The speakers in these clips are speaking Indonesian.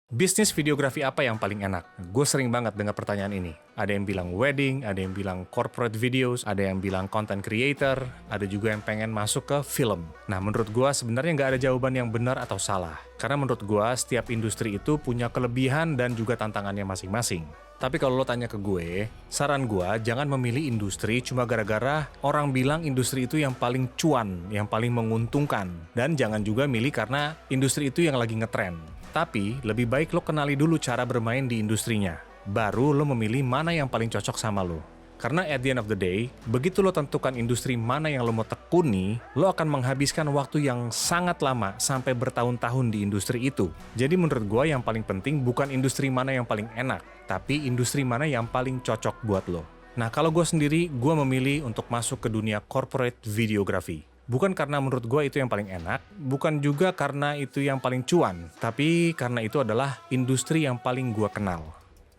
Bisnis videografi apa yang paling enak? Gue sering banget dengar pertanyaan ini. Ada yang bilang wedding, ada yang bilang corporate videos, ada yang bilang content creator, ada juga yang pengen masuk ke film. Nah, menurut gue sebenarnya nggak ada jawaban yang benar atau salah. Karena menurut gue setiap industri itu punya kelebihan dan juga tantangannya masing-masing. Tapi kalau lo tanya ke gue, saran gue jangan memilih industri cuma gara-gara orang bilang industri itu yang paling cuan, yang paling menguntungkan. Dan jangan juga milih karena industri itu yang lagi ngetren. Tapi, lebih baik lo kenali dulu cara bermain di industrinya. Baru lo memilih mana yang paling cocok sama lo. Karena at the end of the day, begitu lo tentukan industri mana yang lo mau tekuni, lo akan menghabiskan waktu yang sangat lama sampai bertahun-tahun di industri itu. Jadi menurut gue yang paling penting bukan industri mana yang paling enak, tapi industri mana yang paling cocok buat lo. Nah, kalau gue sendiri, gue memilih untuk masuk ke dunia corporate videography. Bukan karena menurut gue itu yang paling enak, bukan juga karena itu yang paling cuan, tapi karena itu adalah industri yang paling gue kenal.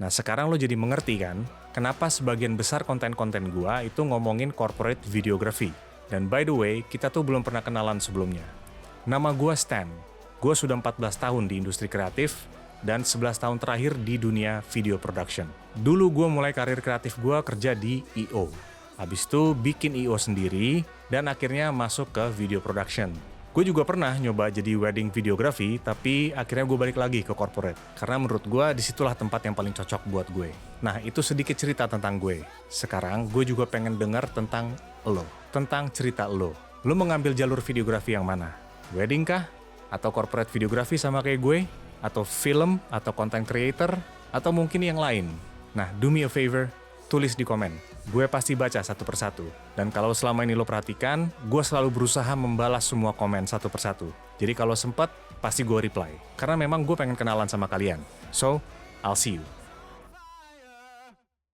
Nah, sekarang lo jadi mengerti kan, kenapa sebagian besar konten-konten gue itu ngomongin corporate videography. Dan by the way, kita tuh belum pernah kenalan sebelumnya. Nama gue Stan, gue sudah 14 tahun di industri kreatif, dan 11 tahun terakhir di dunia video production. Dulu gue mulai karir kreatif gue kerja di I.O. Habis itu bikin I.O. sendiri, dan akhirnya masuk ke video production. Gue juga pernah nyoba jadi wedding videography, tapi akhirnya gue balik lagi ke corporate. Karena menurut gue, disitulah tempat yang paling cocok buat gue. Nah, itu sedikit cerita tentang gue. Sekarang, gue juga pengen dengar tentang lo. Tentang cerita lo. Lo mengambil jalur videografi yang mana? Wedding kah? Atau corporate videografi sama kayak gue? Atau film? Atau content creator? Atau mungkin yang lain? Nah, do me a favor, tulis di komen. Gue pasti baca satu persatu. Dan kalau selama ini lo perhatikan, gue selalu berusaha membalas semua komen satu persatu. Jadi kalau sempet, pasti gue reply. Karena memang gue pengen kenalan sama kalian. So, I'll see you.